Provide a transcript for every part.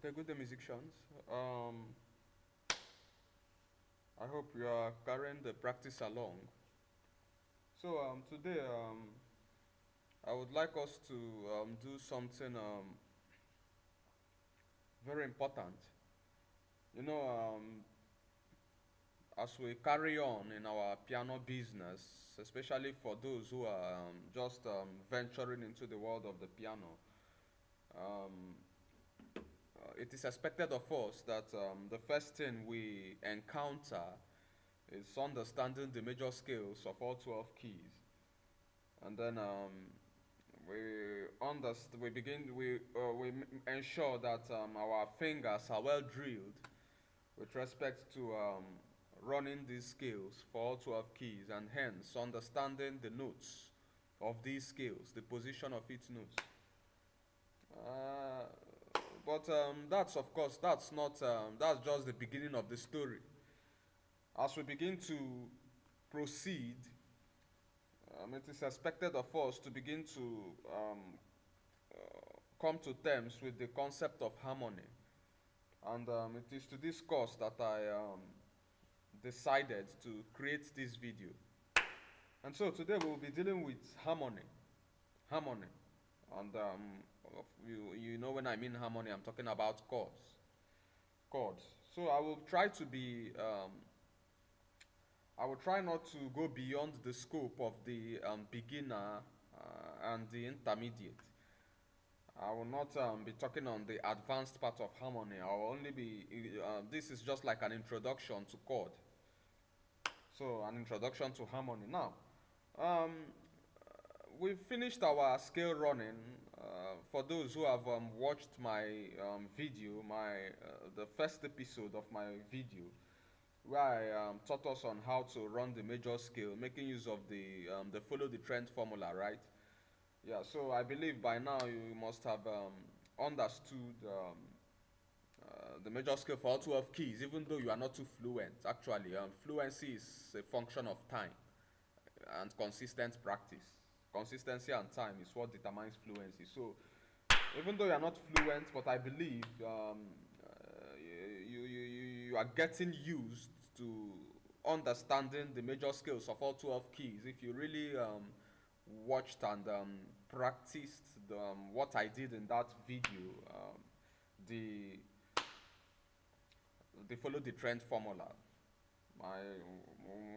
Okay, good day, musicians. I hope you are carrying the practice along. So today I would like us to do something very important. You know, as we carry on in our piano business, especially for those who are just venturing into the world of the piano, um, it is expected of us that the first thing we encounter is understanding the major scales of all 12 keys, and then we ensure that our fingers are well drilled with respect to running these scales for all 12 keys, and hence understanding the notes of these scales, the position of each note. Uh, but that's, of course, that's not that's just the beginning of the story. As we begin to proceed, it is expected of us to begin to come to terms with the concept of harmony. And it is to this cause that I decided to create this video. And so today we'll be dealing with harmony. Harmony. And you know, when I mean harmony, I'm talking about chords. Chords. So I will try to be I will try not to go beyond the scope of the beginner and the intermediate. I will not be talking on the advanced part of harmony. I will only be, this is just like an introduction to chord. So, an introduction to harmony. Now, um, we've finished our scale running. For those who have watched my video, the first episode of my video, where I taught us on how to run the major scale, making use of the follow the trend formula, right? Yeah, so I believe by now you must have understood the major scale for all 12 keys, even though you are not too fluent. Actually, fluency is a function of time and consistent practice. Consistency and time is what determines fluency. So, even though you are not fluent, but I believe you are getting used to understanding the major scales of all 12 keys if you really watched and practiced what I did in that video, the follow the trend formula, my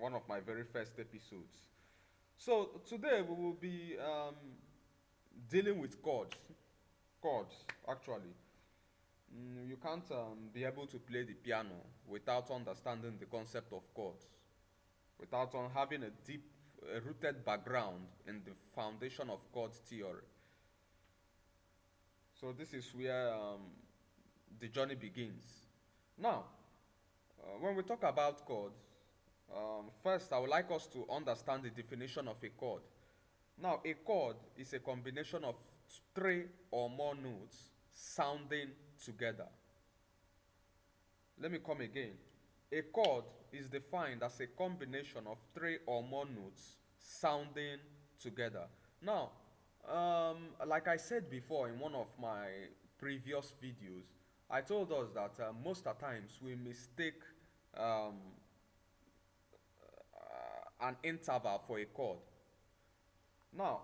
one of my very first episodes. So today we will be dealing with chords. Chords, actually. You can't be able to play the piano without understanding the concept of chords, without having a deep rooted background in the foundation of chord theory. So this is where the journey begins. Now, when we talk about chords, first I would like us to understand the definition of a chord. Now, a chord is a combination of three or more notes sounding together. Let me come again. A chord is defined as a combination of three or more notes sounding together. Now, like I said before in one of my previous videos, I told us that most of the times we mistake an interval for a chord. Now,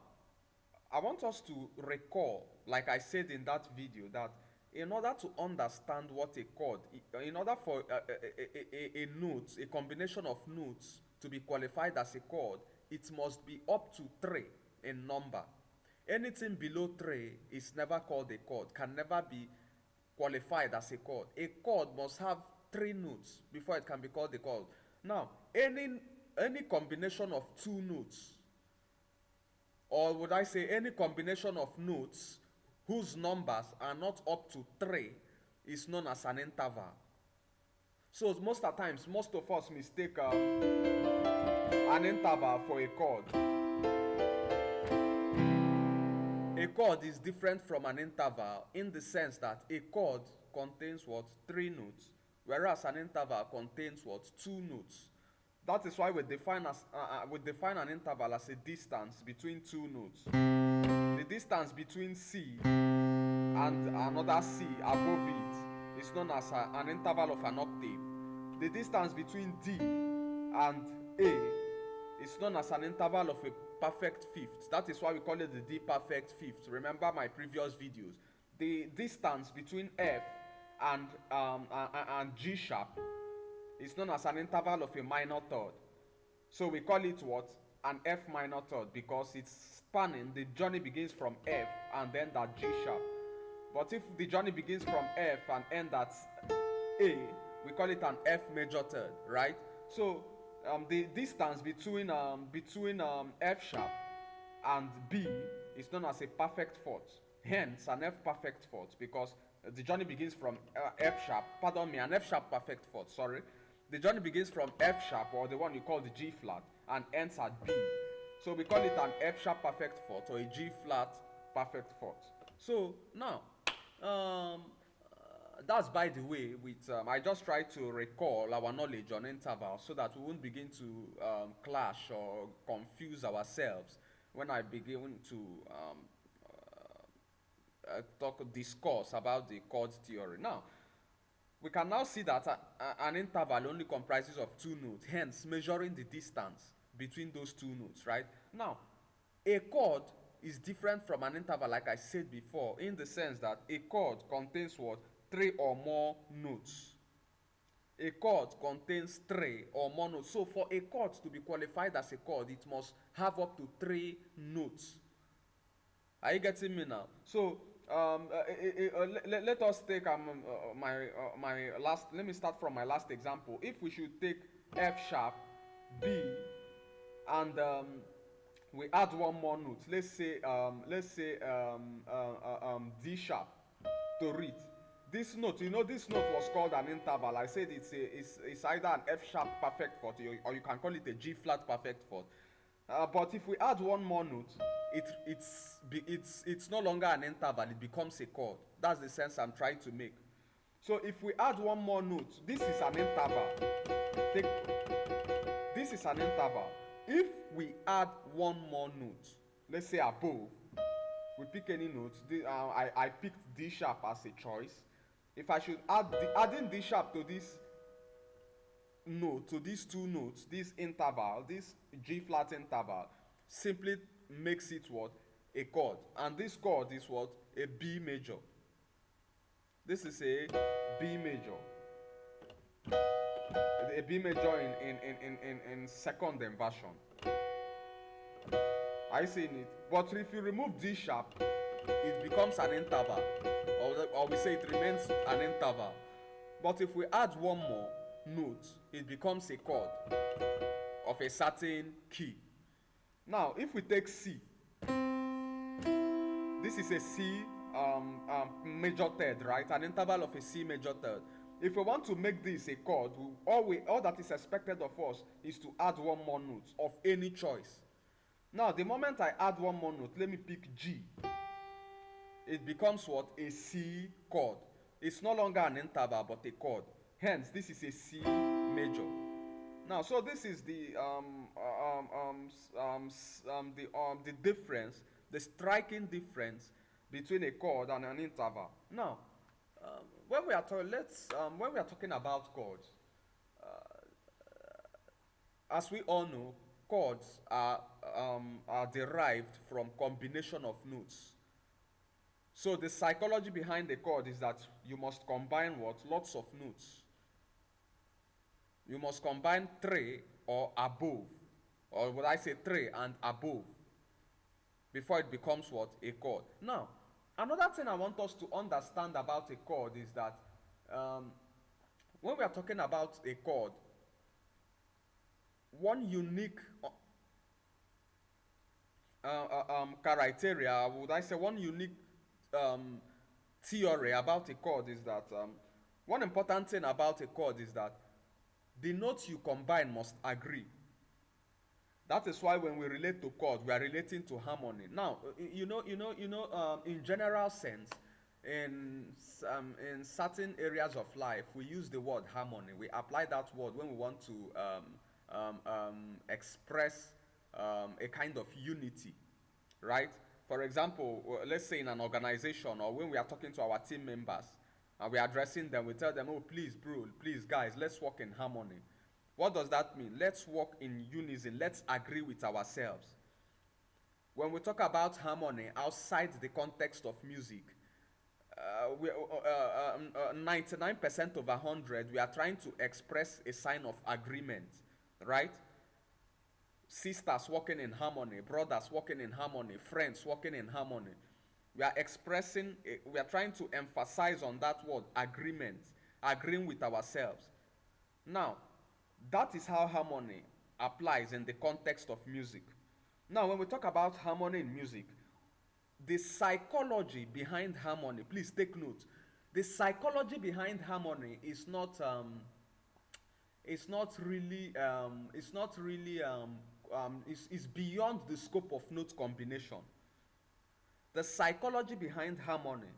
I want us to recall, like I said in that video, that in order to understand what a chord, in order for a note, a combination of notes to be qualified as a chord, it must be up to 3 in number. Anything below 3 is never called a chord, can never be qualified as a chord. A chord must have 3 notes before it can be called a chord. Now, any combination of 2 notes, or would I say any combination of notes whose numbers are not up to 3 is known as an interval. So most of the times, most of us mistake an interval for a chord. A chord is different from an interval in the sense that a chord contains what? 3 notes, whereas an interval contains what? 2 notes. That is why we define an interval as a distance between 2 notes. The distance between C and another C above it is known as an interval of an octave. The distance between D and A is known as an interval of a perfect fifth. That is why we call it the D perfect fifth. Remember my previous videos. The distance between F and G sharp is known as an interval of a minor third. So we call it what? An F minor third, because it's spanning, the journey begins from F and then that G sharp. But if the journey begins from F and ends at A, we call it an F major third, right? So the distance between F sharp and B is known as a perfect fourth. Hence, an F perfect fourth, because the journey begins from F sharp. Pardon me, an F sharp perfect fourth. Sorry, the journey begins from F sharp, or the one you call the G flat, and ends at B. So we call it an F sharp perfect fourth or a G flat perfect fourth. So now, that's by the way. With I just try to recall our knowledge on intervals so that we won't begin to clash or confuse ourselves when I begin to discuss about the chords theory. Now, we can now see that an interval only comprises of two notes, hence measuring the distance between those two notes, right? Now, a chord is different from an interval, like I said before, in the sense that a chord contains what? 3 or more notes. A chord contains 3 or more notes. So for a chord to be qualified as a chord, it must have up to 3 notes. Are you getting me now? So let us take my last. Let me start from my last example. If we should take F sharp, B, and we add one more note. Let's say D sharp to read. This note, this note was called an interval. I said it's either an F sharp perfect fourth, or you can call it a G flat perfect fourth. But if we add one more note, it's no longer an interval, it becomes a chord. That's the sense I'm trying to make. So if we add one more note, this is an interval. This is an interval. If we add one more note, let's say above, we pick any note. I picked D sharp as a choice. If I should adding D sharp to this note, to these two notes, this interval, this G flat interval, simply makes it what? A chord. And this chord is what? A B major. This is a B major. A B major in second inversion. I seen it. But if you remove D sharp, it becomes an interval. Or we say it remains an interval. But if we add one more note, it becomes a chord of a certain key. Now, if we take C, this is a C major third, right? An interval of a C major third. If we want to make this a chord, all that is expected of us is to add one more note of any choice. Now, the moment I add one more note, let me pick G. It becomes what? A C chord. It's no longer an interval, but a chord. Hence, this is a C major. Now, so this is the difference, the striking difference between a chord and an interval. Now, when we are talking about chords, as we all know, chords are derived from combination of notes. So the psychology behind the chord is that you must combine what? Lots of notes. You must combine 3 or above, or would I say 3 and above, before it becomes what? A chord. Now, another thing I want us to understand about a chord is that when we are talking about a chord, one unique criteria, would I say one unique theory about a chord is that one important thing about a chord is that the notes you combine must agree. That is why when we relate to chord, we are relating to harmony. Now, in general sense, in certain areas of life, we use the word harmony. We apply that word when we want to express a kind of unity, right? For example, let's say in an organization, or when we are talking to our team members, and we're addressing them, we tell them, oh, please, bro, please, guys, let's work in harmony. What does that mean? Let's work in unison. Let's agree with ourselves. When we talk about harmony outside the context of music, 99% of 100, we are trying to express a sign of agreement, right? Sisters working in harmony, brothers working in harmony, friends working in harmony. We are expressing, we are trying to emphasize on that word, agreement, agreeing with ourselves. Now, that is how harmony applies in the context of music. Now, when we talk about harmony in music, the psychology behind harmony, please take note. The psychology behind harmony is beyond the scope of note combination. The psychology behind harmony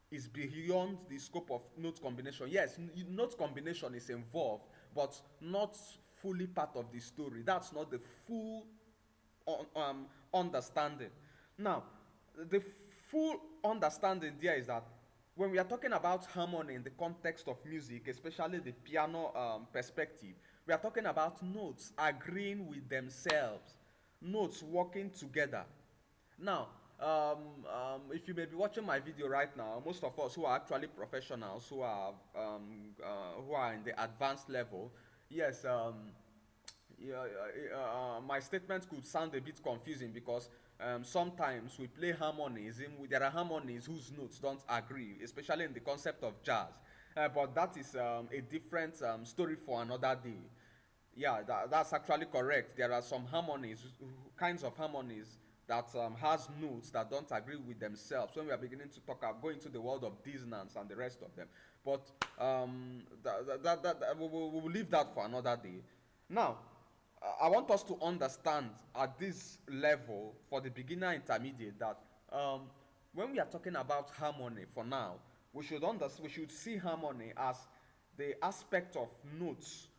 is beyond the scope of note combination. Yes, note combination is involved, but not fully part of the story. That's not the full understanding. Now, the full understanding there is that when we are talking about harmony in the context of music, especially the piano perspective, we are talking about notes agreeing with themselves, notes working together. Now, if you may be watching my video right now, most of us who are actually professionals, who are in the advanced level, yes, yeah, my statement could sound a bit confusing because sometimes we play harmonies. There are harmonies whose notes don't agree, especially in the concept of jazz. But that is a different story for another day. Yeah, that's actually correct. There are some harmonies, kinds of harmonies that has notes that don't agree with themselves. When we are beginning to talk, go into the world of dissonance and the rest of them. But we will leave that for another day. Now, I want us to understand at this level, for the beginner intermediate, that when we are talking about harmony for now, we should see harmony as the aspect of notes,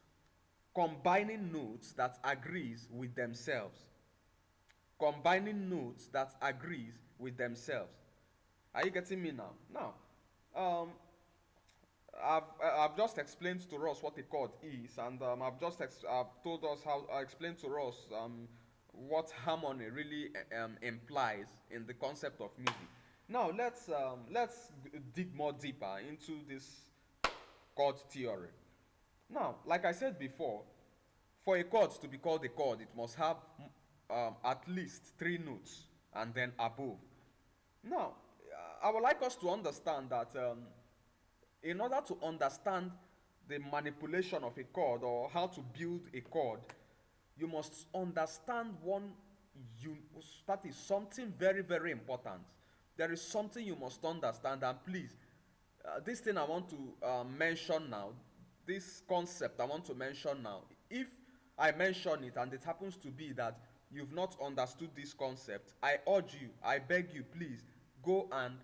combining notes that agrees with themselves. Combining notes that agrees with themselves. Are you getting me now? Now, I've just explained to us what a chord is, and I've told us how I explained to us what harmony really implies in the concept of music. Now let's dig more deeper into this chord theory. Now, like I said before, for a chord to be called a chord, it must have at least 3 notes and then above. Now, I would like us to understand that in order to understand the manipulation of a chord or how to build a chord, you must understand that is something very, very important. There is something you must understand, and please, this thing I want to mention now, this concept I want to mention now, if I mention it and it happens to be that you've not understood this concept, I urge you, I beg you, please, go and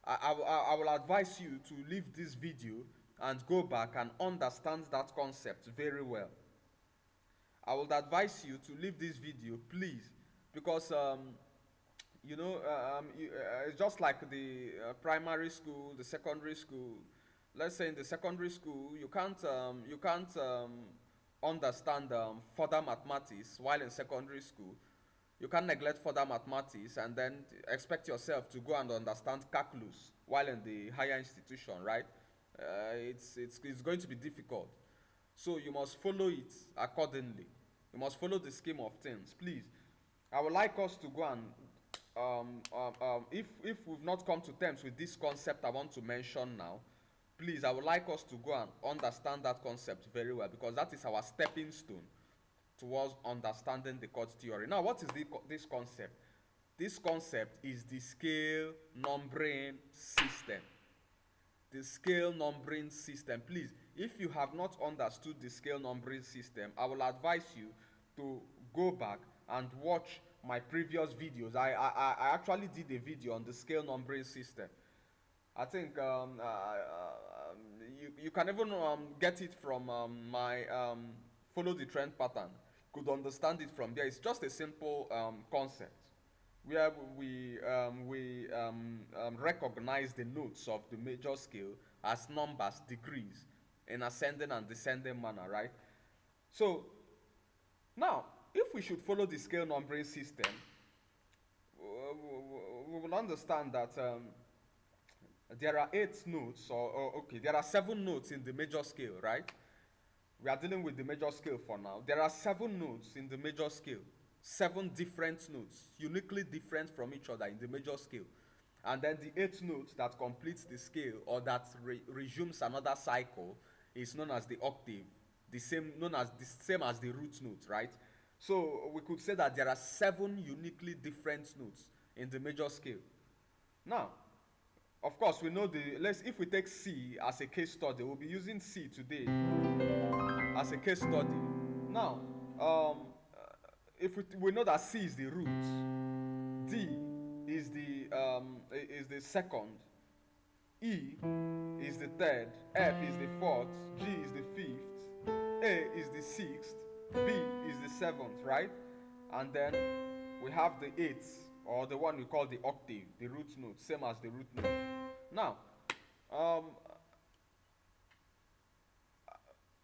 I will advise you to leave this video and go back and understand that concept very well. I would advise you to leave this video, please, because it's just like the primary school, the secondary school. Let's say in the secondary school, you can't understand further mathematics while in secondary school. You can't neglect further mathematics and then expect yourself to go and understand calculus while in the higher institution, right? It's going to be difficult. So you must follow it accordingly. You must follow the scheme of things. Please, I would like us to go and, if we've not come to terms with this concept I want to mention now, please, I would like us to go and understand that concept very well, because that is our stepping stone towards understanding the chord theory. Now, what is this concept? This concept is the scale numbering system. The scale numbering system. Please, if you have not understood the scale numbering system, I will advise you to go back and watch my previous videos. I actually did a video on the scale numbering system. I think you can even get it from my follow the trend pattern. Could understand it from there. It's just a simple concept. where we recognize the notes of the major scale as numbers, degrees, in ascending and descending manner, right? So now, if we should follow the scale numbering system, we will understand that there are 8 notes, or okay, there are 7 notes in the major scale, right? We are dealing with the major scale for now. There are 7 notes in the major scale, 7 different notes, uniquely different from each other in the major scale. And then the 8th note that completes the scale, or that resumes another cycle, is known as the octave, the same known as the same as the root note, right? So we could say that there are 7 uniquely different notes in the major scale. Now, of course, we know if we take C as a case study, we'll be using C today as a case study. Now, if we know that C is the root, D is the second, E is the third, F is the fourth, G is the fifth, A is the sixth, B is the seventh, right? And then we have the eighth, or the one we call the octave, the root note, same as the root note. Now,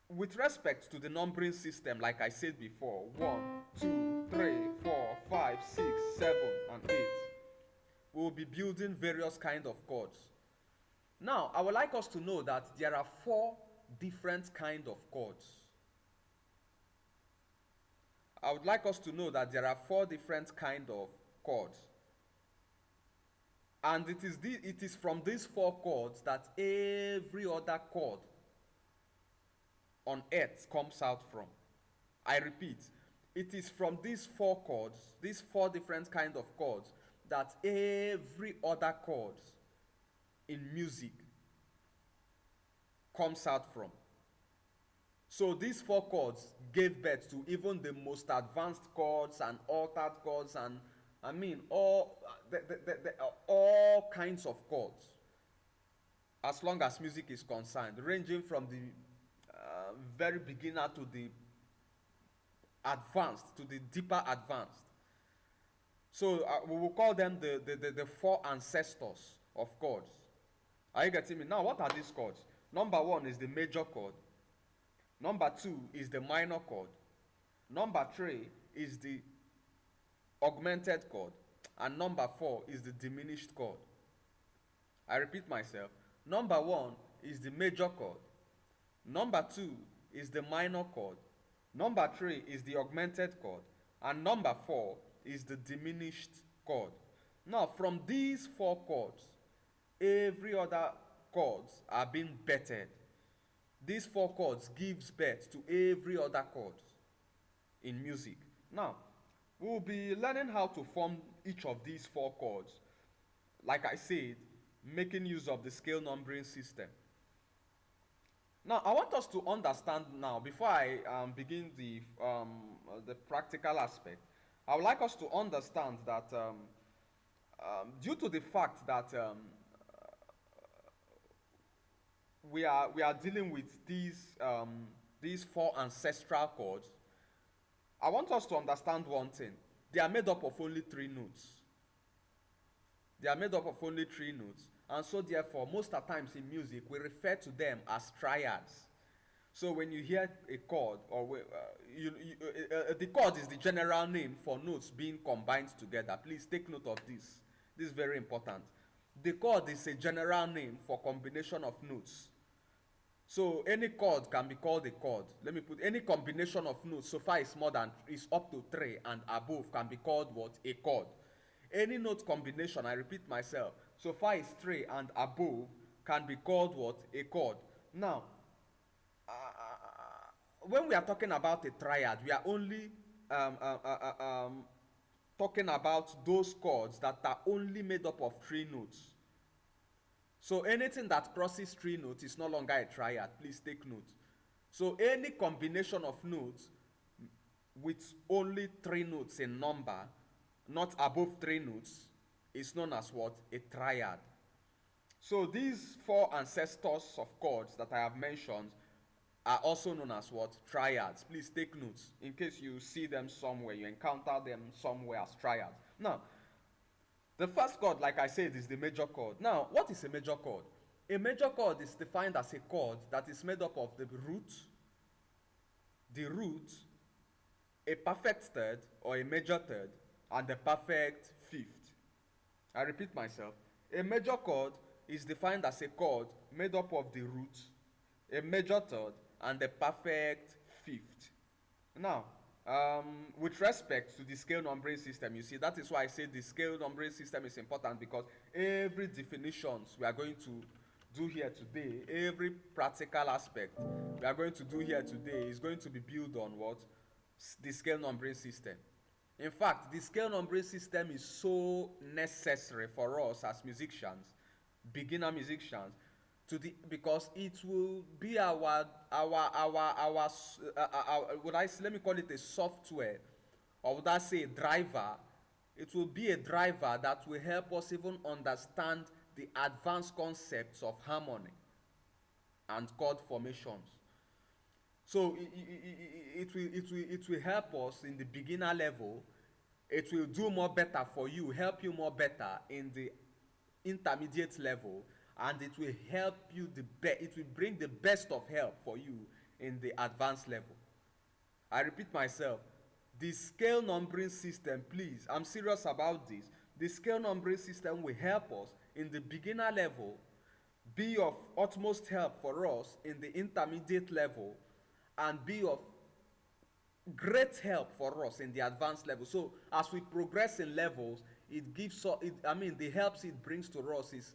with respect to the numbering system, like I said before, 1, 2, 3, 4, 5, 6, 7, and 8, we will be building various kind of chords. Now, I would like us to know that there are 4 different kind of chords. I would like us to know that there are 4 different kind of chords. And it is from these 4 chords that every other chord on earth comes out from. I repeat, it is from these 4 chords, these 4 different kind of chords, that every other chord in music comes out from. So these 4 chords gave birth to even the most advanced chords and altered chords, and I mean all kinds of chords, as long as music is concerned, ranging from the very beginner to the advanced, to the deeper advanced. So we will call them the 4 ancestors of chords. Are you getting me? Now, what are these chords? Number 1 is the major chord. Number 2 is the minor chord. Number 3 is the augmented chord. And number 4 is the diminished chord. I repeat myself. Number 1 is the major chord. Number 2 is the minor chord. Number 3 is the augmented chord. And number 4 is the diminished chord. Now, from these 4 chords, every other chords are being bettered. These 4 chords gives birth to every other chord in music. Now, we'll be learning how to form each of these 4 chords. Like I said, making use of the scale numbering system. Now, I want us to understand now, before I begin the practical aspect, I would like us to understand that due to the fact that we are dealing with these 4 ancestral chords, I want us to understand one thing. They are made up of only 3 notes. They are made up of only 3 notes. And so therefore, most of the times in music, we refer to them as triads. So when you hear a chord, or the chord is the general name for notes being combined together. Please take note of this. This is very important. The chord is a general name for combination of notes. So any chord can be called a chord. Let me put any combination of notes so far is up to 3 and above can be called what? A chord. Any note combination, I repeat myself, so far is 3 and above can be called what? A chord. Now, when we are talking about a triad, we are only talking about those chords that are only made up of 3 notes. So anything that crosses 3 notes is no longer a triad. Please take note. So any combination of notes with only 3 notes in number, not above 3 notes, is known as what? A triad. So these 4 ancestors of chords that I have mentioned are also known as what? Triads. Please take notes in case you see them somewhere, you encounter them somewhere as triads. Now, The first chord, like I said, is the major chord. Now, what is a major chord? A major chord is defined as a chord that is made up of the root, a perfect third or a major third, and a perfect fifth. I repeat myself. A major chord is defined as a chord made up of the root, a major third, and a perfect fifth. Now, with respect to the scale numbering system, you see, that is why I say the scale numbering system is important, because every definitions we are going to do here today, every practical aspect we are going to do here today is going to be built on what? The scale numbering system. In fact, the scale numbering system is so necessary for us as musicians, beginner musicians, because it will be let me call it a software, or would I say a driver. It will be a driver that will help us even understand the advanced concepts of harmony and chord formations. So it will help us in the beginner level. It will do more better for you, help you more better in the intermediate level, and it will help you it will bring the best of help for you in the advanced level. I repeat myself, the scale numbering system, please, I'm serious about this. The scale numbering system will help us in the beginner level, be of utmost help for us in the intermediate level, and be of great help for us in the advanced level. So as we progress in levels, the helps it brings to us is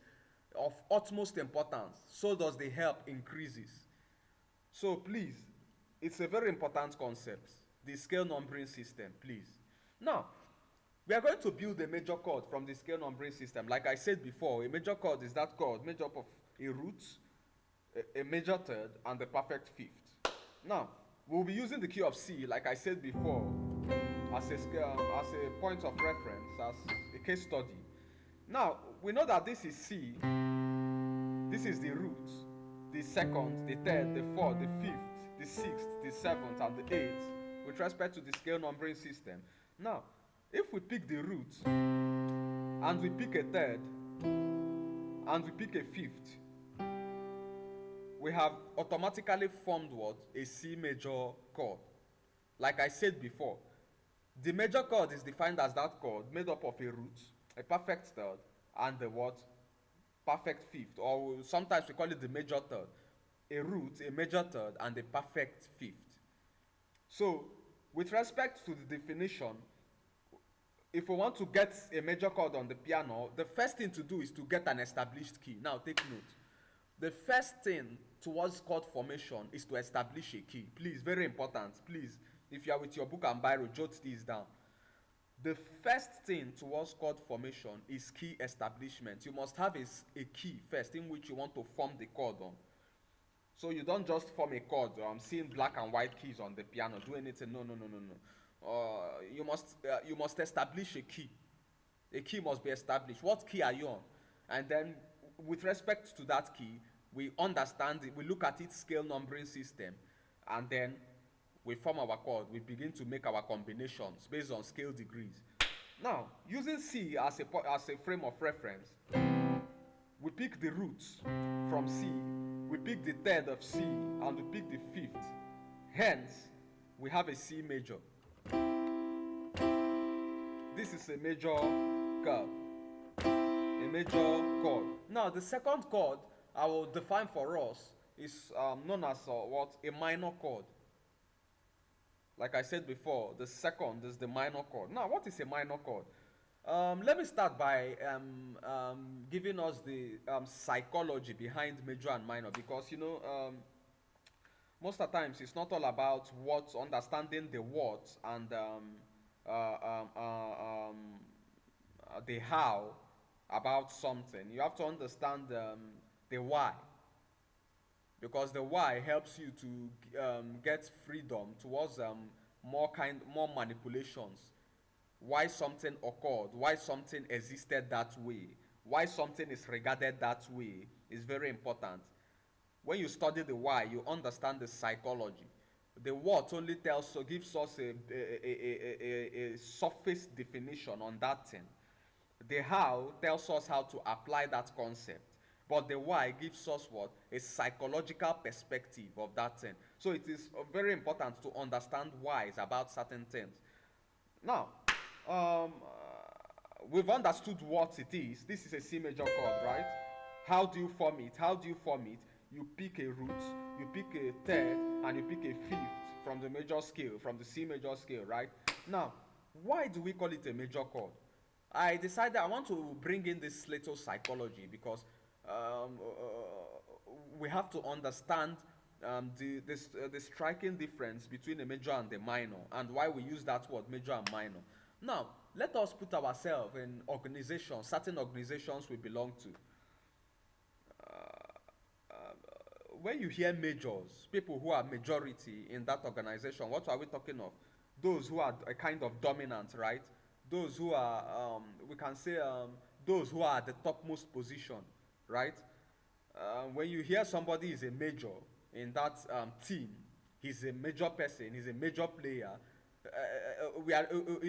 of utmost importance. So does the help increases. So please, it's a very important concept, the scale numbering system, please. Now, we are going to build a major chord from the scale numbering system. Like I said before, a major chord is that chord made up of a root, a major third, and the perfect fifth. Now, we'll be using the key of C, like I said before, as a point of reference, as a case study. Now, we know that this is C, this is the root, the second, the third, the fourth, the fifth, the sixth, the seventh, and the eighth, with respect to the scale numbering system. Now, if we pick the root, and we pick a third, and we pick a fifth, we have automatically formed what? A C major chord. Like I said before, the major chord is defined as that chord made up of a root, a perfect third, and the what? Perfect fifth, or sometimes we call it the major third. A root, a major third, and a perfect fifth. So, with respect to the definition, if we want to get a major chord on the piano, the first thing to do is to get an established key. Now, take note. The first thing towards chord formation is to establish a key. Please, very important. Please, if you are with your book and biro, jot this down. The first thing towards chord formation is key establishment. You must have a key first in which you want to form the chord on. So you don't just form a chord. I'm seeing black and white keys on the piano. Do anything? No. You must establish a key. A key must be established. What key are you on? And then, with respect to that key, we understand it. We look at its scale numbering system, and then we form our chord. We begin to make our combinations based on scale degrees. Now, using C as a frame of reference, we pick the roots from C, we pick the third of C, and we pick the fifth. Hence, we have a C major. This is a major chord. A major chord. Now, the second chord I will define for us is known as a minor chord. Like I said before, the second is the minor chord. Now, what is a minor chord? Let me start by giving us the psychology behind major and minor, because most of the times it's not all about understanding the what and the how about something. You have to understand the why, because the why helps you to get freedom towards more manipulations. Why something occurred, why something existed that way, why something is regarded that way is very important. When you study the why, you understand the psychology. The what only gives us a surface definition on that thing. The how tells us how to apply that concept, but the why gives us what? A psychological perspective of that thing. So it is very important to understand whys about certain things. Now, we've understood what it is. This is a C major chord, right? How do you form it? How do you form it? You pick a root, you pick a third, and you pick a fifth from the major scale, from the C major scale, right? Now, why do we call it a major chord? I decided I want to bring in this little psychology because we have to understand the striking difference between a major and a minor, and why we use that word major and minor. Now, let us put ourselves in organizations, certain organizations we belong to. When you hear majors, people who are majority in that organization, what are we talking of? Those who are a kind of dominant, right? Those who are, we can say, those who are at the topmost position, right? When you hear somebody is a major in that team, he's a major person, he's a major player.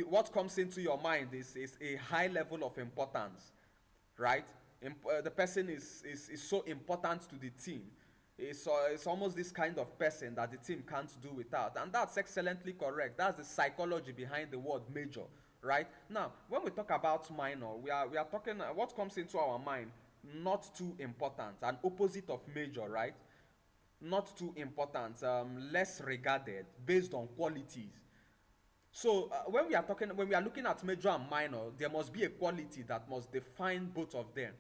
What comes into your mind is a high level of importance, right? The person is so important to the team. It's almost this kind of person that the team can't do without. And that's excellently correct. That's the psychology behind the word major, right? Now, when we talk about minor, we are talking, what comes into our mind? Not too important, an opposite of major, right? Not too important, less regarded, based on qualities. So when we are looking at major and minor, there must be a quality that must define both of them.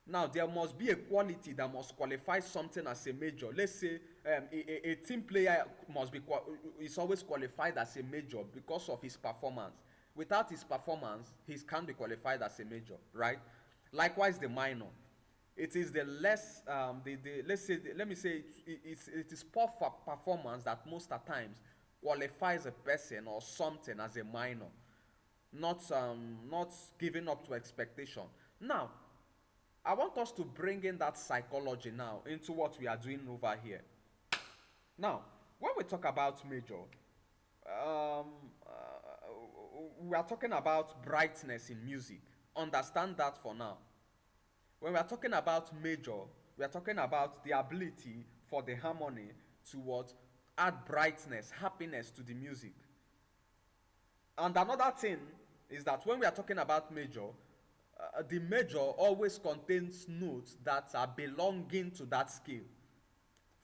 Now, there must be a quality that must qualify something as a major. Let's say a team player is always qualified as a major because of his performance. Without his performance, he can't be qualified as a major, right? Likewise, the minor. It is the less, let me say, it is poor performance that most at times qualifies a person or something as a minor, not giving up to expectation. Now, I want us to bring in that psychology now into what we are doing over here. Now, when we talk about major, we are talking about brightness in music. Understand that for now. When we are talking about major, we are talking about the ability for the harmony to what? Add brightness, happiness to the music. And another thing is that when we are talking about major, the major always contains notes that are belonging to that scale.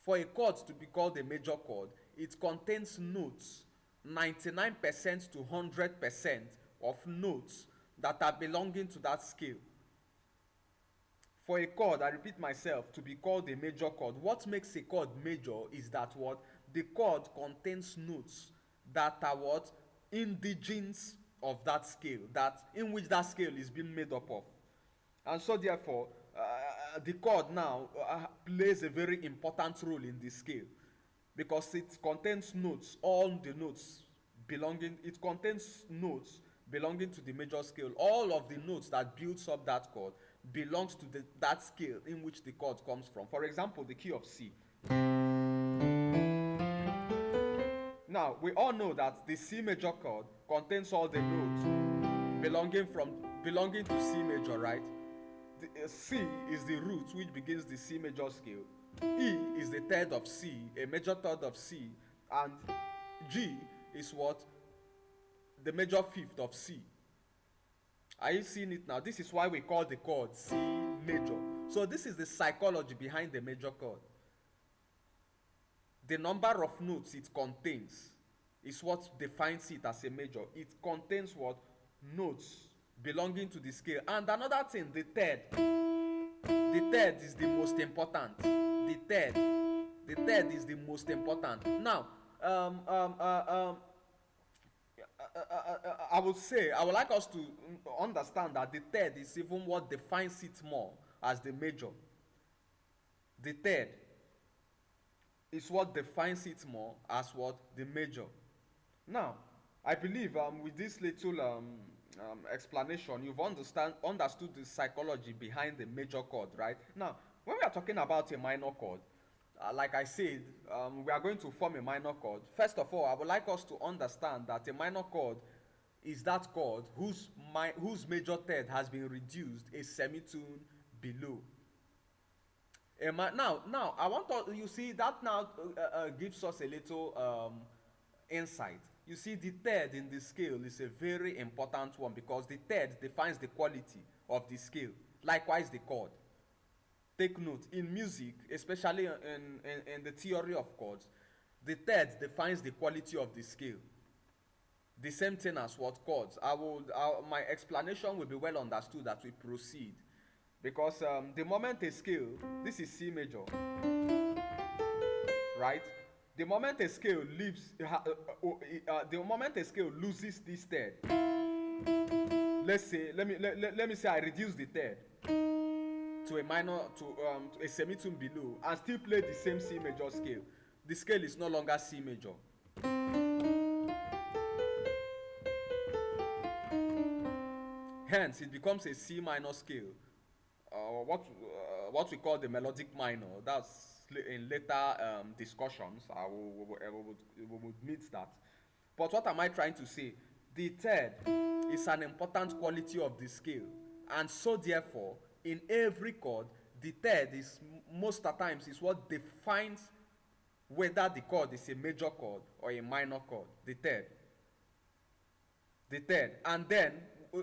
For a chord to be called a major chord, it contains notes, 99% to 100% of notes that are belonging to that scale. For a chord, I repeat myself, to be called a major chord, what makes a chord major is that what? The chord contains notes that are what? Indigens of that scale, that in which that scale is being made up of. And so therefore, the chord now plays a very important role in the scale because it contains notes, all the notes it contains notes belonging to the major scale. All of the notes that builds up that chord belongs to that scale in which the chord comes from. For example, the key of C. Now, we all know that the C major chord contains all the notes belonging to C major, right? C is the root which begins the C major scale. E is the third of C, a major third of C, and G is what? The major fifth of C. Are you seeing it now? This is why we call the chord C major. So this is the psychology behind the major chord. The number of notes it contains is what defines it as a major. It contains what? Notes belonging to the scale. And another thing, the third. The third is the most important. The third is the most important. Now, I would like us to understand that the third is even what defines it more as the major. The third is what defines it more as what? The major. Now, I believe with this little explanation, you've understood the psychology behind the major chord, right? Now, when we are talking about a minor chord, like I said, we are going to form a minor chord. First of all, I would like us to understand that a minor chord is that chord whose whose major third has been reduced a semitone below. Now I want to, you see that now gives us a little insight. You see, the third in the scale is a very important one because the third defines the quality of the scale. Likewise, the chord. Take note, in music, especially in the theory of chords, the third defines the quality of the scale. The same thing as what chords. My explanation will be well understood as we proceed. Because the moment a scale, this is C major, right? The moment a scale the moment a scale loses this third, let's say, let me say I reduce the third to a minor, to a semitone below, and still play the same C major scale. The scale is no longer C major. Hence, it becomes a C minor scale. What we call the melodic minor. That's in later discussions. We would meet that. But what am I trying to say? The third is an important quality of the scale, and so therefore, in every chord, the third is most of the times is what defines whether the chord is a major chord or a minor chord. The third, and then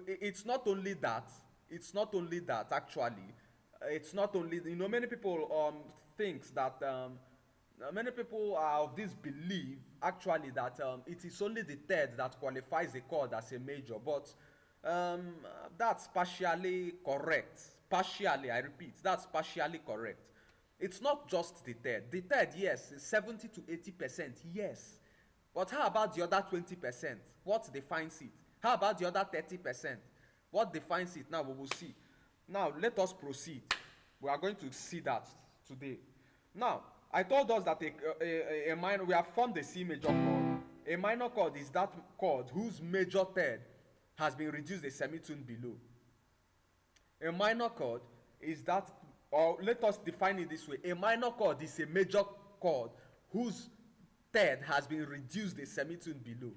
it's not only that. It's not only that actually. It's not only, many people thinks that many people are of this belief actually that it is only the third that qualifies a chord as a major, but that's partially correct. Partially, I repeat, that's partially correct. It's not just the third. The third, yes, is 70 to 80%, yes. But how about the other 20%? What defines it? How about the other 30%? What defines it? Now we will see. Now let us proceed. We are going to see that today. Now, I told us that a minor, we have formed a C major chord. A minor chord is that chord whose major third has been reduced a semitone below. A minor chord is that, or let us define it this way. A minor chord is a major chord whose third has been reduced a semitone below.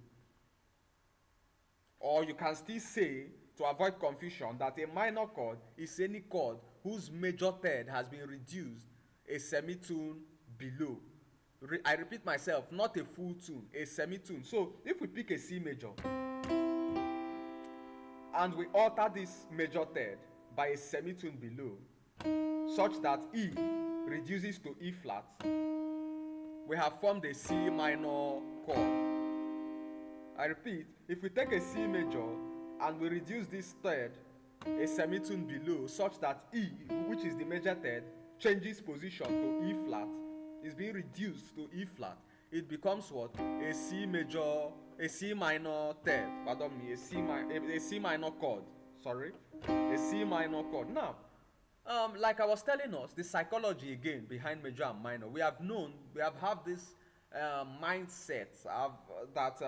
Or you can still say, to avoid confusion, that a minor chord is any chord whose major third has been reduced a semitone below. I repeat myself, not a full tune, a semitone. So if we pick a C major and we alter this major third by a semitone below, such that E reduces to E flat, we have formed a C minor chord. I repeat, if we take a C major and we reduce this third a semitone below, such that E, which is the major third, changes position to E flat, is being reduced to E flat, it becomes what? A C major, a C minor third, pardon me, a C minor chord, sorry, a C minor chord. Now, like I was telling us, the psychology again behind major and minor, we have had this mindset that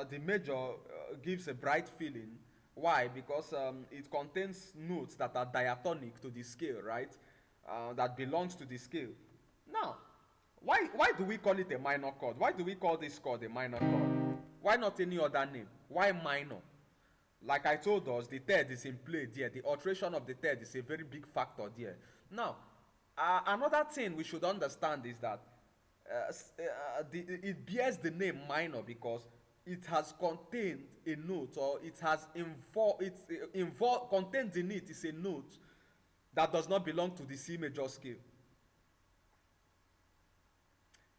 the major gives a bright feeling. Why? Because it contains notes that are diatonic to the scale, right? That belongs to the scale. Now, why do we call it a minor chord? Why do we call this chord a minor chord? Why not any other name? Why minor? Like I told us, the third is in play there. The alteration of the third is a very big factor there. Now, another thing we should understand is that it bears the name minor because it has contained a note, or it has contained in it is a note that does not belong to the C major scale.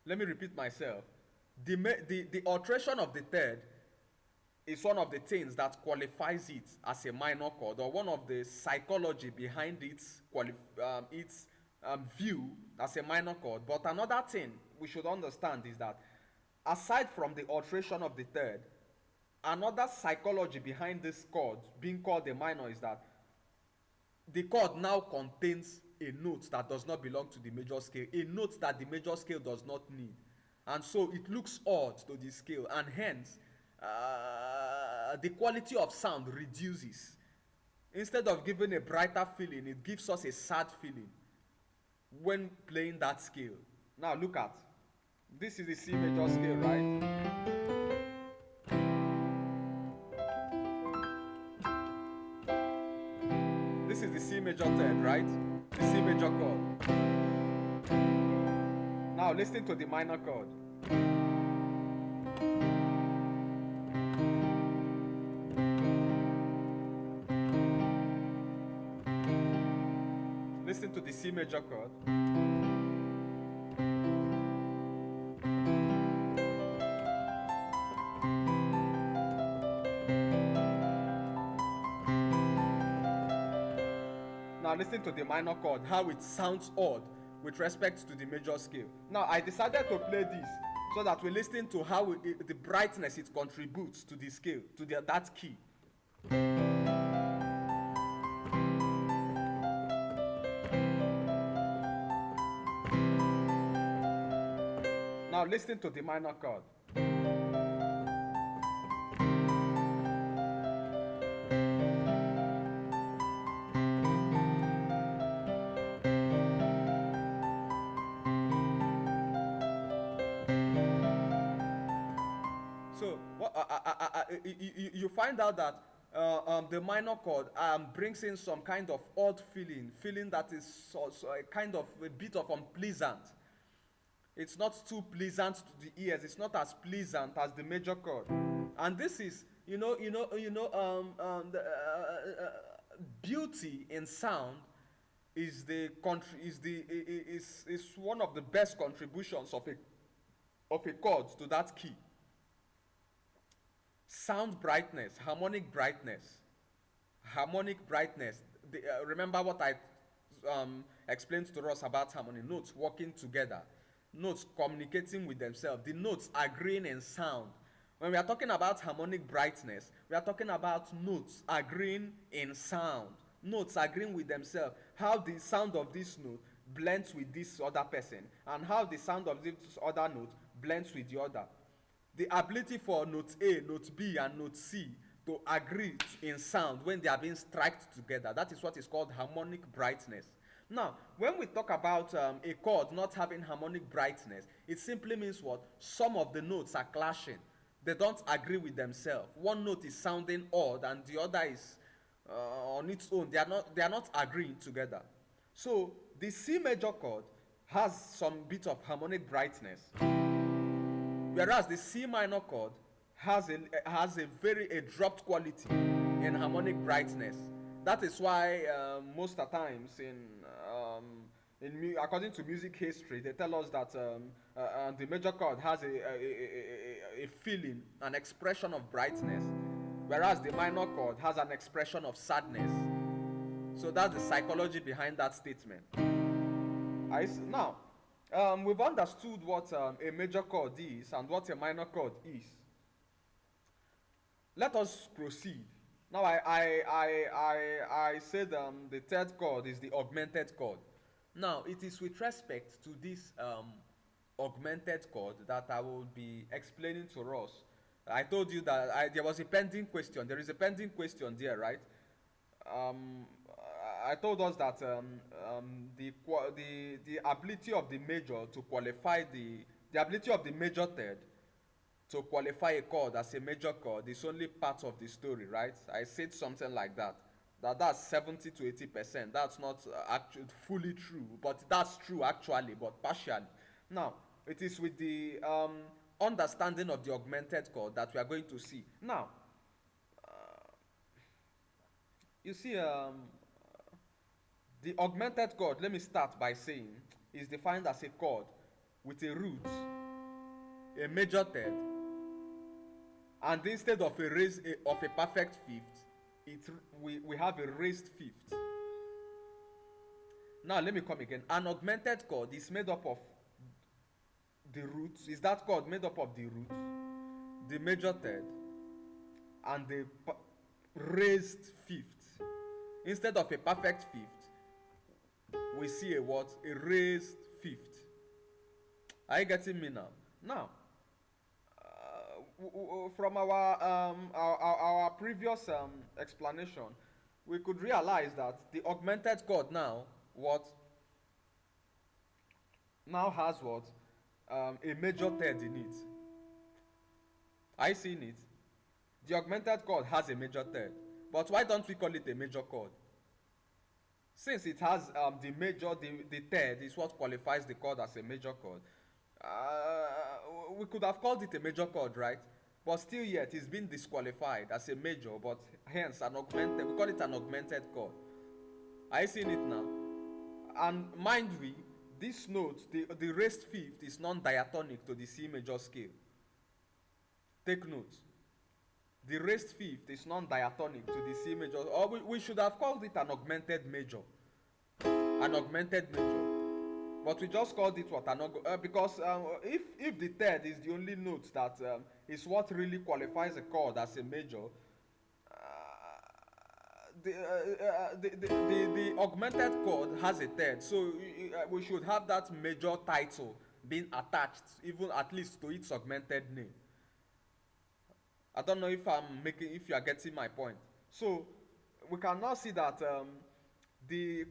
Let me repeat myself. The alteration of the third is one of the things that qualifies it as a minor chord, or one of the psychology behind its view as a minor chord. But another thing we should understand is that aside from the alteration of the third, another psychology behind this chord being called a minor is that the chord now contains a note that does not belong to the major scale, a note that the major scale does not need. And so it looks odd to the scale, and hence the quality of sound reduces. Instead of giving a brighter feeling, it gives us a sad feeling when playing that scale. Now look at, this is the C major scale, right? major third, right? The C major chord. Now listen to the minor chord. Listen to the C major chord. Now listen to the minor chord, how it sounds odd with respect to the major scale. Now I decided to play this so that we listen to how the brightness it contributes to the scale, to that key. Now listen to the minor chord. So you find out that the minor chord brings in some kind of odd feeling that is so a kind of a bit of unpleasant. It's not too pleasant to the ears. It's not as pleasant as the major chord, and this is beauty in sound is one of the best contributions of a chord to that key. Sound brightness, harmonic brightness. Remember what I explained to us about harmony. Notes working together, notes communicating with themselves, the notes agreeing in sound. When we are talking about harmonic brightness, we are talking about notes agreeing in sound, notes agreeing with themselves, how the sound of this note blends with this other person, and how the sound of this other note blends with the other. The ability for note A, note B, and note C to agree in sound when they are being striked together. That is what is called harmonic brightness. Now, when we talk about a chord not having harmonic brightness, it simply means what? Some of the notes are clashing. They don't agree with themselves. One note is sounding odd and the other is on its own. They are not agreeing together. So, the C major chord has some bit of harmonic brightness. Whereas the C minor chord has a dropped quality in harmonic brightness. That is why most of the times according to music history, they tell us that the major chord has a feeling, an expression of brightness, whereas the minor chord has an expression of sadness. So that's the psychology behind that statement. Now, we've understood what a major chord is and what a minor chord is. Let us proceed. Now, I said the third chord is the augmented chord. Now, it is with respect to this augmented chord that I will be explaining to us. I told you that there was a pending question. There is a pending question there, right? I told us that the ability of the major to qualify the ability of the major third to qualify a chord as a major chord is only part of the story, right? I said something like that. That's 70 to 80%. That's not actually fully true, but that's true actually, but partially. Now, it is with the understanding of the augmented chord that we are going to see. Now, you see, the augmented chord, let me start by saying, is defined as a chord with a root, a major third, and instead of a perfect fifth, we have a raised fifth. Now let me come again. An augmented chord is made up of the roots. Is that chord made up of the root, the major third, and the raised fifth? Instead of a perfect fifth, we see a what? A raised fifth. Are you getting me now? Now, from our previous explanation, we could realize that the augmented chord now has what? A major third in it. Are you seeing it? The augmented chord has a major third. But why don't we call it a major chord? Since it has the major, the third is what qualifies the chord as a major chord. We could have called it a major chord, right? But still yet it's been disqualified as a major, but hence an augmented, we call it an augmented chord. Are you seeing it now? And mind we, this note, the raised fifth is non-diatonic to the C major scale. Take note. The raised fifth is non-diatonic to the C major, or we should have called it an augmented major. An augmented major. But we just called it what? Because if the third is the only note that is what really qualifies a chord as a major, the augmented chord has a third, so we should have that major title being attached, even at least to its augmented name. I don't know if you are getting my point. So we can now see that the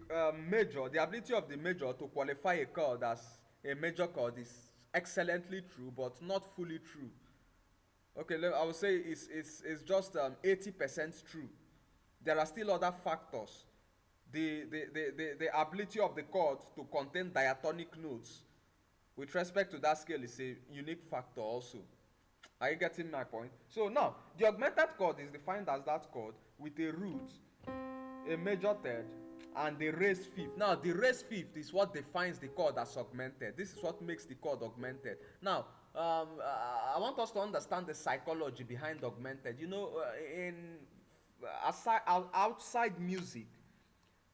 major, the ability of the major to qualify a chord as a major chord is excellently true, but not fully true. Okay, I would say it's just 80% true. There are still other factors. The ability of the chord to contain diatonic notes with respect to that scale is a unique factor also. Are you getting my point? So now, the augmented chord is defined as that chord with a root, a major third, and the raised fifth. Now, the raised fifth is what defines the chord as augmented. This is what makes the chord augmented. Now, I want us to understand the psychology behind augmented. You know, outside music,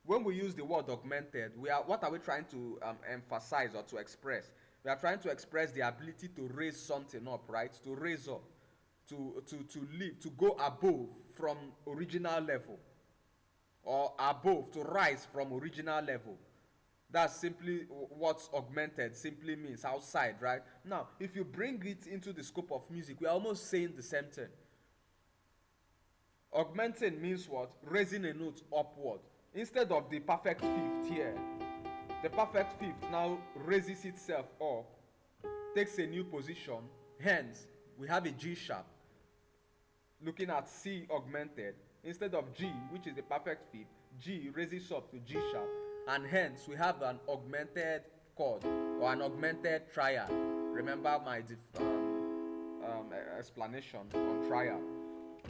when we use the word augmented, what are we trying to emphasize or to express? We are trying to express the ability to raise something up, right? To raise up, to live, to go above from original level, or above, to rise from original level. That's simply what augmented simply means, outside, right? Now, if you bring it into the scope of music, we are almost saying the same thing. Augmenting means what? Raising a note upward. Instead of the perfect fifth here, the perfect fifth now raises itself up, takes a new position. Hence, we have a G sharp. Looking at C augmented, instead of G, which is the perfect fifth, G raises up to G sharp. And hence, we have an augmented chord or an augmented triad. Remember my explanation on triad.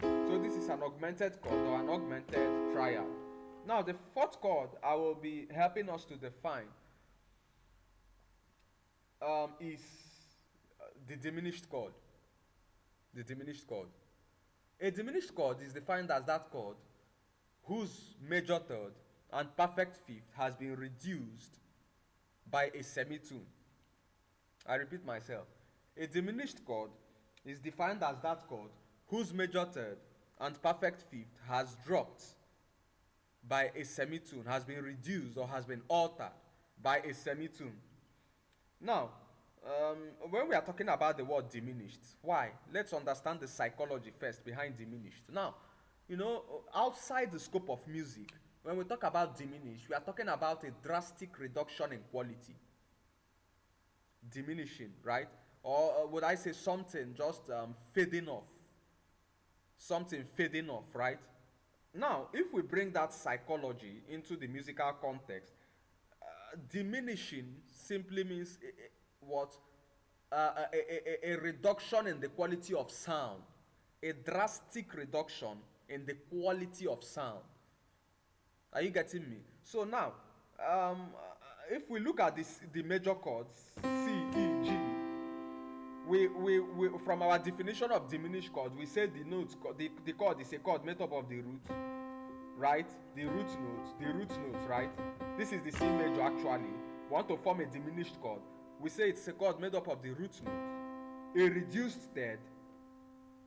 So this is an augmented chord or an augmented triad. Now the fourth chord I will be helping us to define is the diminished chord. The diminished chord. A diminished chord is defined as that chord whose major third and perfect fifth has been reduced by a semitone. I repeat myself. A diminished chord is defined as that chord whose major third and perfect fifth has dropped by a semitone, has been reduced or has been altered by a semitone. Now, when we are talking about the word diminished, why? Let's understand the psychology first behind diminished. Now, you know, outside the scope of music, when we talk about diminished, we are talking about a drastic reduction in quality. Diminishing, right? Or would I say something just fading off? Something fading off, right? Now, if we bring that psychology into the musical context, diminishing simply means what? A reduction in the quality of sound, a drastic reduction in the quality of sound. Are you getting me? So now, if we look at the major chords, C, E, G, we from our definition of diminished chord, we say the notes, the chord is a chord made up of the root, right? The root note, right? This is the C major actually. We want to form a diminished chord. We say it's a chord made up of the root note, a reduced third,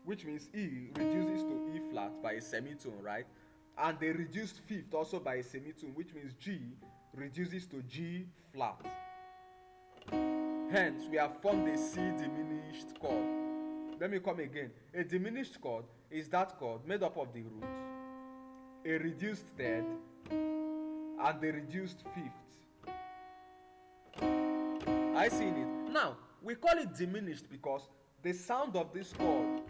which means E reduces to E flat by a semitone, right? And the reduced fifth also by a semitone, which means G reduces to G flat. Hence, we have formed a C diminished chord. Let me come again. A diminished chord is that chord made up of the root, a reduced third, and the reduced fifth. I seen it. Now, we call it diminished because the sound of this chord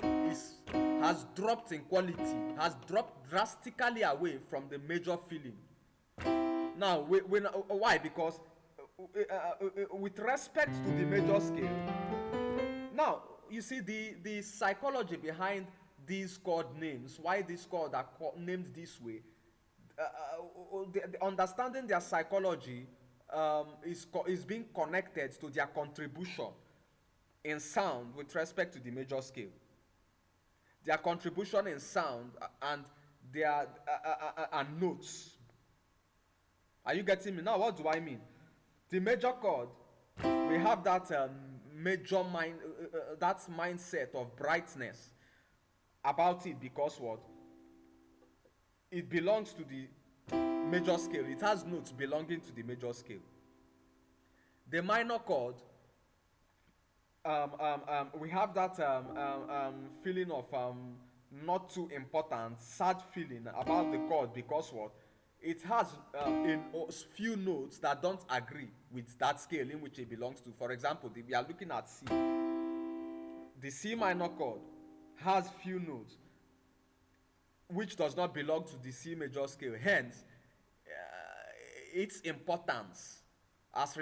has dropped in quality, has dropped drastically away from the major feeling. Now, why? Because with respect to the major scale, now you see the psychology behind these chord names, why these chords are named this way. The understanding their psychology is being connected to their contribution in sound with respect to the major scale. Their contribution in sound and their and notes. Are you getting me? Now, what do I mean? The major chord, we have that major that mindset of brightness about it, because what? It belongs to the major scale. It has notes belonging to the major scale. The minor chord, we have that feeling of not too important, sad feeling about the chord, because what? It has a few notes that don't agree with that scale in which it belongs to. For example, we are looking at C. The C minor chord has few notes which does not belong to the C major scale. Hence, its importance as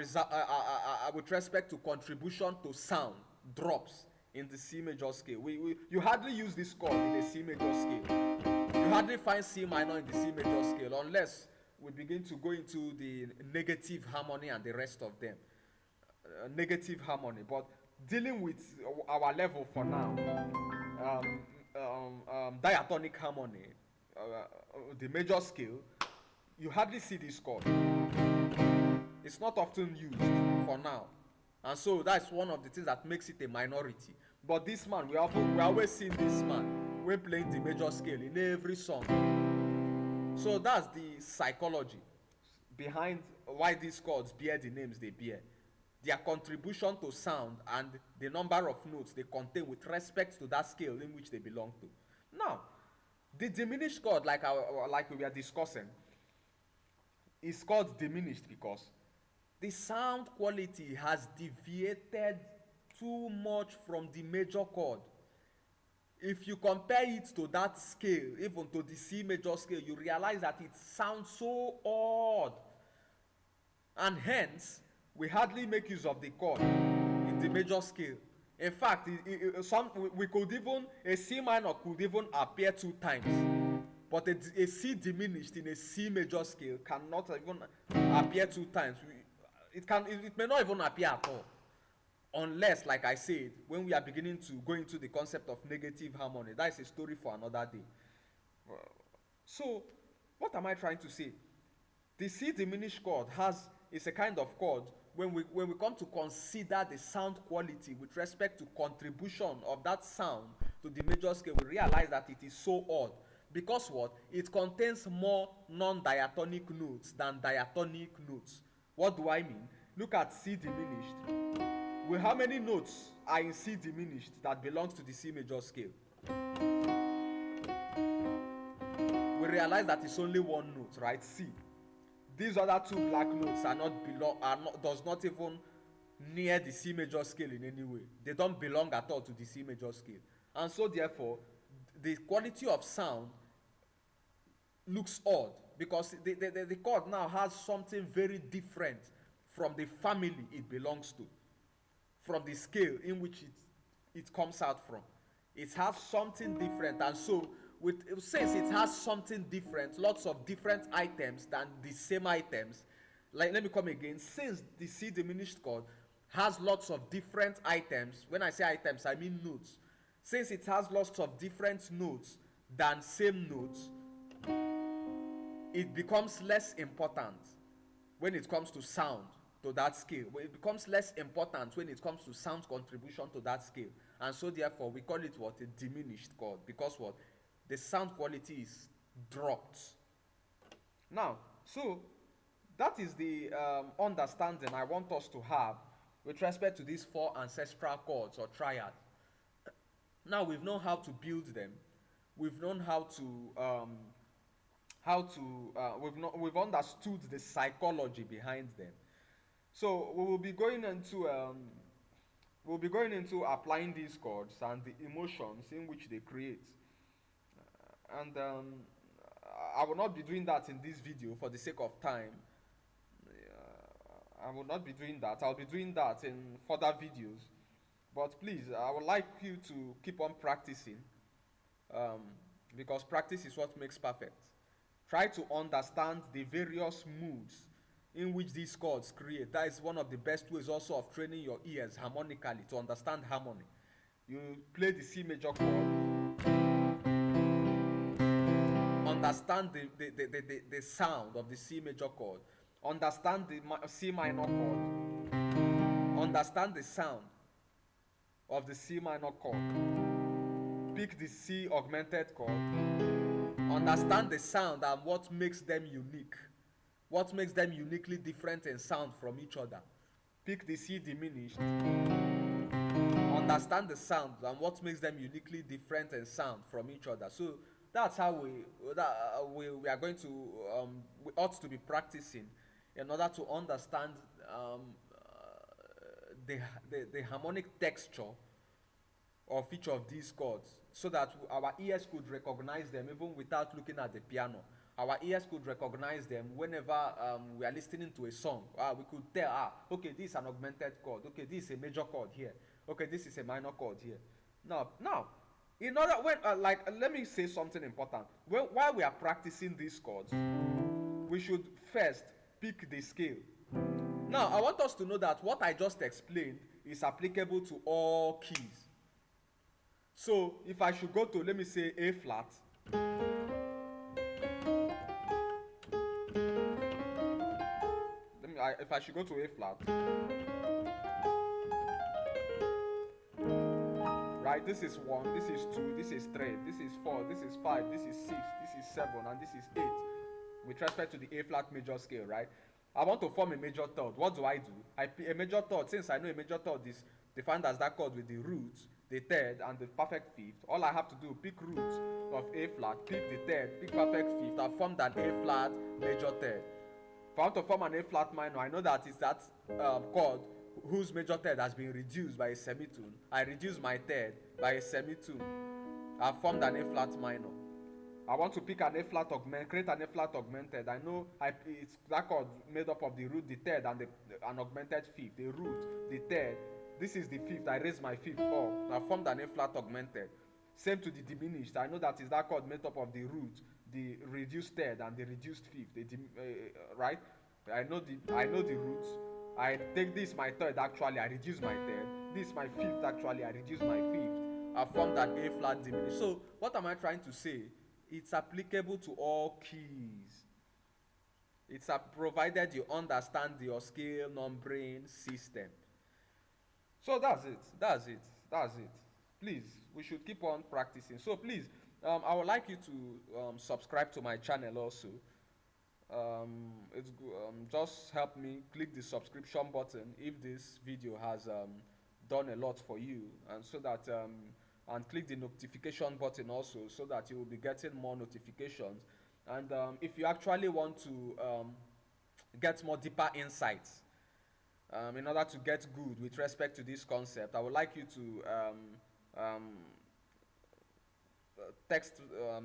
with respect to contribution to sound drops in the C major scale. You hardly use this chord in a C major scale. You hardly find C minor in the C major scale unless we begin to go into the negative harmony and the rest of them. Negative harmony. But dealing with our level for now, diatonic harmony, the major scale, you hardly see this chord. It's not often used for now. And so that's one of the things that makes it a minority. But this man, we always see this man when playing the major scale in every song. So that's the psychology behind why these chords bear the names they bear. Their contribution to sound and the number of notes they contain with respect to that scale in which they belong to. Now, the diminished chord, like we were discussing, is called diminished because the sound quality has deviated too much from the major chord. If you compare it to that scale, even to the C major scale, you realize that it sounds so odd. And hence, we hardly make use of the chord in the major scale. In fact, a C minor could even appear 2 times. But a C diminished in a C major scale cannot even appear 2 times. It may not even appear at all. Unless, like I said, when we are beginning to go into the concept of negative harmony. That is a story for another day. So, what am I trying to say? The C diminished chord is a kind of chord when we come to consider the sound quality with respect to contribution of that sound to the major scale, we realize that it is so odd. Because what? It contains more non-diatonic notes than diatonic notes. What do I mean? Look at C diminished. Well, how many notes are in C diminished that belongs to the C major scale? We realize that it's only one note, right? C. These other 2 black notes does not even near the C major scale in any way. They don't belong at all to the C major scale. And so therefore, the quality of sound looks odd because the chord now has something very different from the family it belongs to, from the scale in which it comes out from. It has something different, and so since it has something different, lots of different items than the same items, like let me come again, since the C diminished chord has lots of different items, when I say items I mean notes, since it has lots of different notes than same notes, it becomes less important when it comes to sound to that scale. It becomes less important when it comes to sound contribution to that scale. And so therefore we call it what? A diminished chord. Because what? The sound quality is dropped. Now, so that is the understanding I want us to have with respect to these 4 ancestral chords or triads. Now we've known how to build them. We've known we've understood the psychology behind them. So we will be going into applying these chords and the emotions in which they create. And I will not be doing that in this video for the sake of time. I will not be doing that. I'll be doing that in further videos. But please, I would like you to keep on practicing, um, because practice is what makes perfect. Try to understand the various moods in which these chords create. That is one of the best ways also of training your ears harmonically, to understand harmony. You play the C major chord, understand the sound of the C major chord, understand the C minor chord, understand the sound of the C minor chord, pick the C augmented chord, understand the sound and what makes them unique, what makes them uniquely different in sound from each other. Pick the C diminished, understand the sound and what makes them uniquely different in sound from each other. So that's how we are going to, we ought to be practicing in order to understand um, the harmonic texture of each of these chords, so that our ears could recognize them even without looking at the piano. Our ears could recognize them whenever we are listening to a song. We could tell, okay, this is an augmented chord. Okay, this is a major chord here. Okay, this is a minor chord here. Now, in order when let me say something important. While we are practicing these chords, we should first pick the scale. Now, I want us to know that what I just explained is applicable to all keys. So, if I should go to, let me say, A flat, if I should go to A flat, right, this is 1, this is 2, this is 3, this is 4, this is 5, this is 6, this is 7, and this is 8, with respect to the A flat major scale, right? I want to form a major third. What do? A major third, since I know a major third is defined as that chord with the root, the third, and the perfect fifth. All I have to do, pick root of A flat, pick the third, pick perfect fifth, I've formed an A flat major third. If I want to form an A flat minor, I know that it's that chord whose major third has been reduced by a semitone. I reduce my third by a semitone. I've formed an A flat minor. I want to pick an A flat create an A flat augmented. I know it's that chord made up of the root, the third, and an augmented fifth. The root, the third. This is the fifth. I raise my fifth up. I formed an A flat augmented. Same to the diminished. I know that is that chord made up of the root, the reduced third, and the reduced fifth. Right? I know the roots. I take this my third. Actually, I reduce my third. This my fifth. Actually, I reduce my fifth. I formed an A flat diminished. So what am I trying to say? It's applicable to all keys. It's provided you understand your scale numbering system. So that's it. Please, we should keep on practicing. So please, I would like you to subscribe to my channel also. Just help me click the subscription button if this video has done a lot for you, and so that and click the notification button also, so that you will be getting more notifications. And if you actually want to get more deeper insights in order to get good with respect to this concept, I would like you to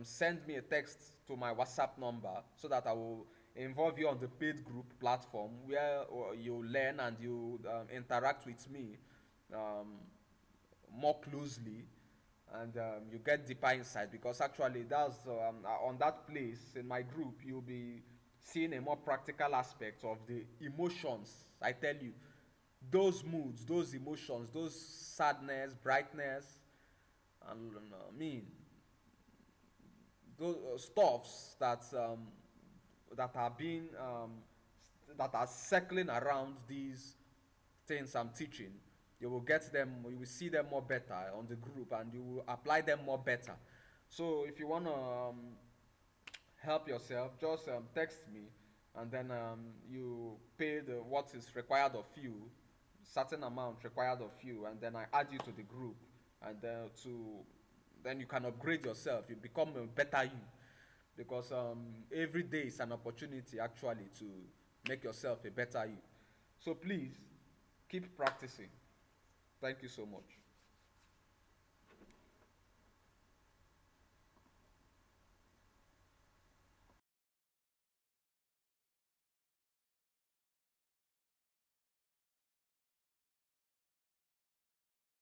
send me a text to my WhatsApp number, so that I will involve you on the paid group platform, where you learn and you interact with me more closely, and you get deeper insight. Because actually that's on that place in my group, you'll be seeing a more practical aspect of the emotions. I tell you, those moods, those emotions, those sadness, brightness, and those stuffs that are being that are circling around these things I'm teaching. You will get them, you will see them more better on the group, and you will apply them more better. So if you want to help yourself, just text me, and then you pay what is required of you, certain amount required of you, and then I add you to the group, and then you can upgrade yourself. You become a better you, because every day is an opportunity actually to make yourself a better you. So please keep practicing. Thank you so much.